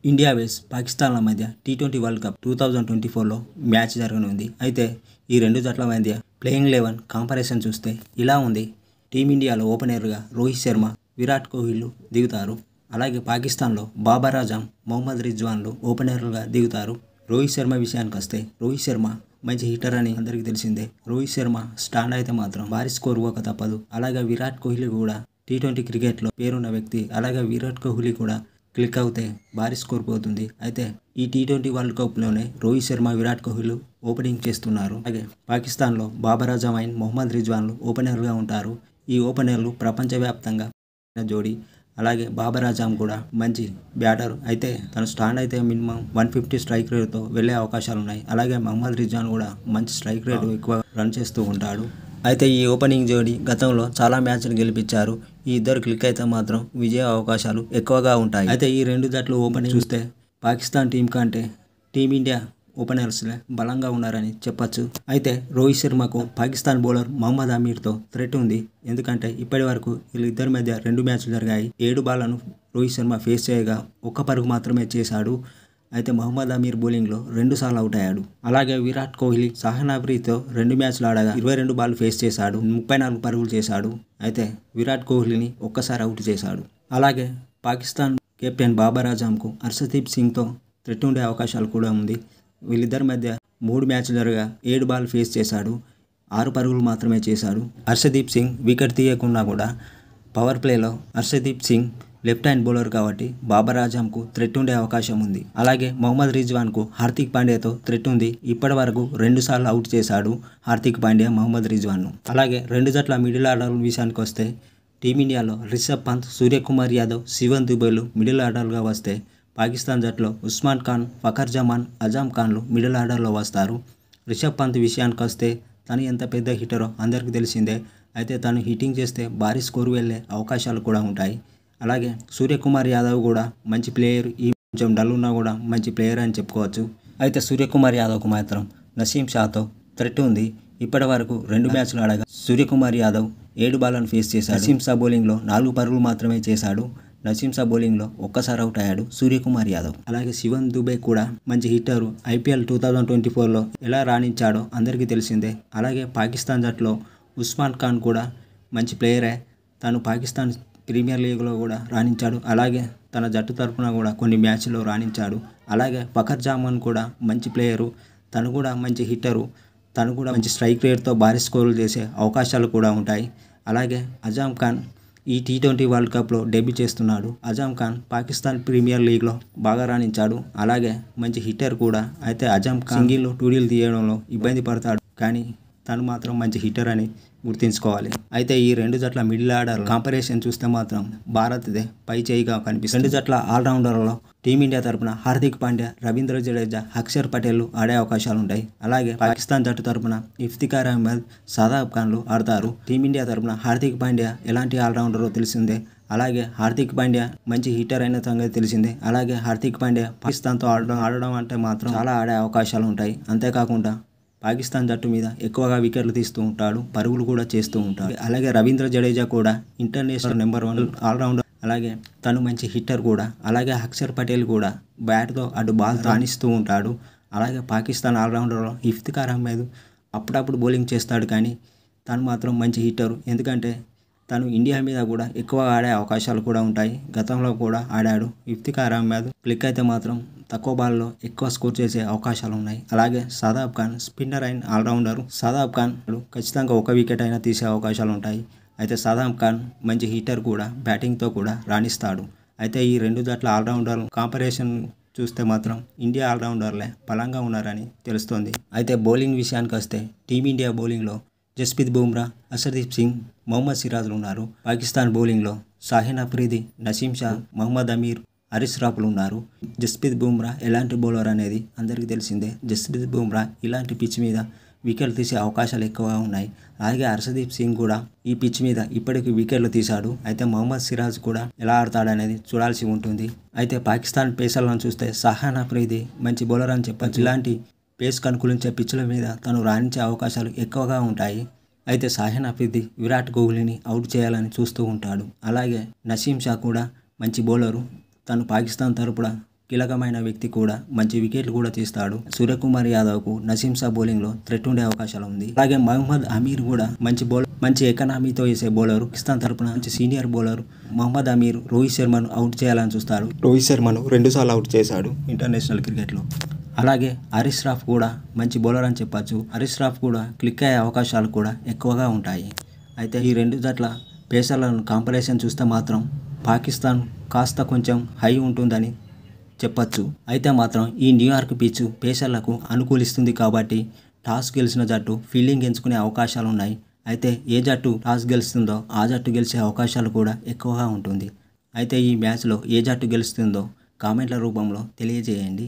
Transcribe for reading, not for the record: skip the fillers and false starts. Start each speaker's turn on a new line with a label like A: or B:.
A: India వేస్ పాకిస్తాన్ల మధ్య T20 world cup 2024లో match జరగనుంది. అయితే ఈ రెండు జట్ల మధ్య ప్లేయింగ్ 11 కంపారిజన్ చూస్తే ఇలా ఉంది. టీమిండియాలో ఓపెనర్గా రోహిత్ శర్మ, విరాట్ కోహ్లీలు దిగుతారు. అలాగే పాకిస్తాన్లో బాబర్ ఆజమ్, మొహమ్మద్ రిజ్వాన్లు ఓపెనర్లుగా దిగుతారు. రోహిత్ శర్మ విషయానికి వస్తే రోహిత్ శర్మ మంచి హిట్టర్ అని అందరికీ తెలిసిందే. రోహిత్ శర్మ స్టాండ్ అయితే మాత్రం భారీ స్కోర్ పోక తప్పదు. అలాగే విరాట్ కోహ్లీ కూడా టీ20 క్రికెట్లో పేరున్న వ్యక్తి. అలాగే విరాట్ కోహ్లీ కూడా క్లిక్ అవుతే భారీ స్కోర్ పోతుంది. అయితే ఈ టీ20 వరల్డ్ కప్లోనే రోహిత్ శర్మ, విరాట్ కోహ్లీ ఓపెనింగ్ చేస్తున్నారు. అలాగే పాకిస్తాన్లో బాబర్ ఆజమ్ అండ్ మొహమ్మద్ రిజ్వాన్లు ఓపెనర్గా ఉంటారు. ఈ ఓపెనర్లు ప్రపంచవ్యాప్తంగా జోడీ. అలాగే బాబర్ ఆజమ్ కూడా మంచి బ్యాటర్. అయితే తన స్టాండ్ అయితే మినిమం 150 స్ట్రైక్ రేట్తో వెళ్ళే అవకాశాలు ఉన్నాయి. అలాగే మొహమ్మద్ రిజ్వాన్ కూడా మంచి స్ట్రైక్ రేట్ ఎక్కువ రన్ చేస్తూ ఉంటాడు. అయితే ఈ ఓపెనింగ్ జోడీ గతంలో చాలా మ్యాచ్లు గెలిపించారు. ఈ ఇద్దరు క్లిక్ అయితే మాత్రం విజయ అవకాశాలు ఎక్కువగా ఉంటాయి. అయితే ఈ రెండు జట్లు ఓపెనింగ్ చూస్తే పాకిస్తాన్ టీం కంటే టీమిండియా ఓపెనర్స్లే బలంగా ఉన్నారని చెప్పచ్చు. అయితే రోహిత్ శర్మకు పాకిస్తాన్ బౌలర్ మహమ్మద్ అమీర్తో థ్రెట్ ఉంది. ఎందుకంటే ఇప్పటి వరకు వీళ్ళిద్దరి మధ్య 2 మ్యాచ్లు జరిగాయి. 7 బాళ్లను రోహిత్ శర్మ ఫేస్ చేయగా 1 పరుగు మాత్రమే చేశాడు. అయితే మహమ్మద్ అమీర్ బౌలింగ్లో 2 సార్లు అవుట్ అయ్యాడు. అలాగే విరాట్ కోహ్లీ షాహిన్ అఫ్రీదితో 2 మ్యాచ్లు ఆడగా 22 బాల్ ఫేస్ చేశాడు, 34 పరుగులు చేశాడు. అయితే విరాట్ కోహ్లీని ఒక్కసారి అవుట్ చేశాడు. అలాగే పాకిస్తాన్ కెప్టెన్ బాబర్ ఆజమ్కు హర్షదీప్ సింగ్తో థ్రెట్ ఉండే అవకాశాలు కూడా ఉంది. వీళ్ళిద్దరి మధ్య 3 మ్యాచ్లు జరగా 7 బాల్ ఫేస్ చేశాడు, 6 పరుగులు మాత్రమే చేశాడు. హర్షదీప్ సింగ్ వికెట్ తీయకుండా కూడా పవర్ ప్లేలో Harshdeep Singh left hand bowler కాబట్టి బాబర్ ఆజమ్కు థ్రెట్ ఉండే అవకాశం ఉంది. అలాగే మొహమ్మద్ రిజ్వాన్కు హార్దిక్ పాండ్యాతో థ్రెట్ ఉంది. ఇప్పటి వరకు 2 సార్లు అవుట్ చేశాడు హార్దిక్ పాండ్యా మొహమ్మద్ రిజ్వాన్ను. అలాగే రెండు జట్ల మిడిల్ ఆర్డర్ విషయానికి వస్తే టీమిండియాలో రిషబ్ పంత్, సూర్యకుమార్ యాదవ్, శివన్ దుబేలు మిడిల్ ఆర్డర్గా వస్తే పాకిస్తాన్ జట్లో ఉస్మాన్ ఖాన్, ఫఖర్ జమాన్, అజమ్ ఖాన్లు మిడిల్ ఆర్డర్లో వస్తారు. రిషబ్ పంత్ విషయానికి వస్తే తను ఎంత పెద్ద హిట్టరో అందరికీ తెలిసిందే. అయితే తను హిట్టింగ్ చేస్తే భారీ స్కోర్ వెళ్ళే అవకాశాలు కూడా ఉంటాయి. అలాగే సూర్యకుమార్ యాదవ్ కూడా మంచి ప్లేయర్. ఈ కొంచెం డల్ ఉన్నా కూడా మంచి ప్లేయర్ అని చెప్పుకోవచ్చు. అయితే సూర్యకుమార్ యాదవ్కు మాత్రం నసీం షాతో థ్రెట్ ఉంది. ఇప్పటి వరకు 2 మ్యాచ్లు ఆడగా సూర్యకుమార్ యాదవ్ 7 బాళ్లను ఫేస్ చేశాడు. నసీం షా బౌలింగ్లో 4 పరుగులు మాత్రమే చేశాడు. నసీం షా బౌలింగ్లో ఒక్కసారి అవుట్ అయ్యాడు సూర్యకుమార్ యాదవ్. అలాగే శివన్ దుబే కూడా మంచి హిట్టరు. IPL 2024లో ఎలా రాణించాడో అందరికీ తెలిసిందే. అలాగే పాకిస్తాన్ జట్లో ఉస్మాన్ ఖాన్ కూడా మంచి ప్లేయరే. తను పాకిస్తాన్ ప్రీమియర్ లీగ్లో కూడా రాణించాడు. అలాగే తన జట్టు తరఫున కూడా కొన్ని మ్యాచ్లో రాణించాడు. అలాగే ఫఖర్ జమాన్ కూడా మంచి ప్లేయరు. తను కూడా మంచి హిట్టరు. తను కూడా మంచి స్ట్రైక్ రేట్తో భారీ స్కోర్లు చేసే అవకాశాలు కూడా ఉంటాయి. అలాగే అజమ్ ఖాన్ ఈ టీ20 వరల్డ్ కప్లో డెబ్యూ చేస్తున్నాడు. అజమ్ ఖాన్ పాకిస్తాన్ ప్రీమియర్ లీగ్లో బాగా రాణించాడు. అలాగే మంచి హిట్టర్ కూడా. అయితే అజమ్ ఖాన్ సింగిల్, టూడీలు తీయడంలో ఇబ్బంది పడతాడు, కానీ తను మాత్రం మంచి హిట్టర్ అని గుర్తుంచుకోవాలి. అయితే ఈ రెండు జట్ల మిడిల్ ఆర్డర్ కంపారిజన్ చూస్తే మాత్రం భారత్దే పై చేయిగా కనిపిస్తుంది. 2 జట్ల ఆల్రౌండర్లో టీమిండియా తరపున హార్దిక్ పాండ్యా, రవీంద్ర జడేజా, అక్షర్ పటేల్ ఆడే అవకాశాలు ఉంటాయి. అలాగే పాకిస్తాన్ జట్టు తరపున ఇఫ్తిఖార్ అహ్మద్, షాదాబ్ ఖాన్లు ఆడతారు. టీమిండియా తరపున హార్దిక్ పాండ్యా ఎలాంటి ఆల్రౌండరో తెలిసిందే. అలాగే హార్దిక్ పాండ్యా మంచి హిట్టర్ అయిన సంగతి తెలిసిందే. అలాగే హార్దిక్ పాండ్యా పాకిస్తాన్తో ఆడడం అంటే మాత్రం చాలా ఆడే అవకాశాలు ఉంటాయి. అంతేకాకుండా పాకిస్తాన్ జట్టు మీద ఎక్కువగా వికెట్లు తీస్తూ ఉంటాడు, పరుగులు కూడా చేస్తూ ఉంటాడు. అలాగే రవీంద్ర జడేజా కూడా ఇంటర్నేషనల్ నెంబర్ 1 ఆల్రౌండర్. అలాగే తను మంచి హిట్టర్ కూడా. అలాగే అక్షర్ పటేల్ కూడా బ్యాట్తో అటు బాల్ రాణిస్తూ ఉంటాడు. అలాగే పాకిస్తాన్ ఆల్రౌండర్లో ఇఫ్తిఖార్ అహ్మద్ అప్పుడప్పుడు బౌలింగ్ చేస్తాడు, కానీ తను మాత్రం మంచి హిట్టరు. ఎందుకంటే తను ఇండియా మీద కూడా ఎక్కువ ఆడే అవకాశాలు కూడా ఉంటాయి. గతంలో కూడా ఆడాడు. ఇఫ్తిఖార్ అహ్మద్ క్లిక్ అయితే మాత్రం తక్కువ బాల్లో ఎక్కువ స్కోర్ చేసే అవకాశాలు ఉన్నాయి. అలాగే Shadab Khan spinner and all rounder. Shadab Khan ఖచ్చితంగా 1 వికెట్ అయినా తీసే అవకాశాలు ఉంటాయి. అయితే షాదాబ్ ఖాన్ మంచి హిట్టర్ కూడా, బ్యాటింగ్తో కూడా రాణిస్తాడు. అయితే ఈ రెండు జట్ల ఆల్రౌండర్ కంపారిజన్ చూస్తే మాత్రం ఇండియా ఆల్రౌండర్లే బలంగా ఉన్నారని తెలుస్తోంది. అయితే బౌలింగ్ విషయానికి వస్తే టీమిండియా బౌలింగ్లో జస్ప్రీత్ బుమ్రా, హర్షదీప్ సింగ్, మొహమ్మద్ సిరాజ్లు ఉన్నారు. పాకిస్తాన్ బౌలింగ్లో షాహిన్ అఫ్రీది, నసీం షా, మహమ్మద్ అమీర్, హరీష్ రాఫ్లు ఉన్నారు. జస్ప్రీత్ బుమ్రా ఎలాంటి బౌలర్ అనేది అందరికీ తెలిసిందే. జస్ప్రీత్ బుమ్రా ఇలాంటి పిచ్ మీద వికెట్లు తీసే అవకాశాలు ఎక్కువగా ఉన్నాయి. అలాగే హర్షదీప్ సింగ్ కూడా ఈ పిచ్ మీద ఇప్పటికీ వికెట్లు తీశాడు. అయితే మొహమ్మద్ సిరాజ్ కూడా ఎలా ఆడతాడనేది చూడాల్సి ఉంటుంది. అయితే పాకిస్తాన్ పేసర్లను చూస్తే షాహిన్ అఫ్రీది మంచి బౌలర్ అని చెప్పచ్చు. ఇలాంటి పేస్ కనుకూలించే పిచ్చుల మీద తను రాణించే అవకాశాలు ఎక్కువగా ఉంటాయి. అయితే షాహిన్ అఫ్రీది విరాట్ కోహ్లీని అవుట్ చేయాలని చూస్తూ ఉంటాడు. అలాగే నసీం షా కూడా మంచి బౌలరు. తను పాకిస్తాన్ తరపున కీలకమైన వ్యక్తి కూడా మంచి వికెట్లు కూడా తీస్తాడు. సూర్యకుమార్ యాదవ్కు నసీం షా బౌలింగ్లో థ్రెట్ ఉండే అవకాశాలు ఉంది. అలాగే మహమ్మద్ అమీర్ కూడా మంచి ఎకనామీతో వేసే బౌలర్. పాకిస్తాన్ తరపున మంచి సీనియర్ బౌలర్ మహమ్మద్ అమీర్ రోహిత్ శర్మను అవుట్ చేయాలని చూస్తాడు. రోహిత్ శర్మను 2 సార్లు అవుట్ చేశాడు ఇంటర్నేషనల్ క్రికెట్లో. అలాగే హరీష్ రాఫ్ కూడా మంచి బౌలర్ అని చెప్పచ్చు. హరీష్ రాఫ్ కూడా క్లిక్ అయ్యే అవకాశాలు కూడా ఎక్కువగా ఉంటాయి. అయితే ఈ 2 జట్ల పేసర్లను కంపారిజన్ చూస్తే మాత్రం పాకిస్తాన్ కాస్త కొంచెం హై ఉంటుందని చెప్పచ్చు. అయితే మాత్రం ఈ న్యూయార్క్ పిచ్ పేసర్లకు అనుకూలిస్తుంది కాబట్టి టాస్ గెలిచిన జట్టు ఫీల్డింగ్ ఎంచుకునే అవకాశాలు ఉన్నాయి. అయితే ఏ జట్టు టాస్ గెలుస్తుందో ఆ జట్టు గెలిచే అవకాశాలు కూడా ఎక్కువగా ఉంటుంది. అయితే ఈ మ్యాచ్లో ఏ జట్టు గెలుస్తుందో కామెంట్ల రూపంలో తెలియజేయండి.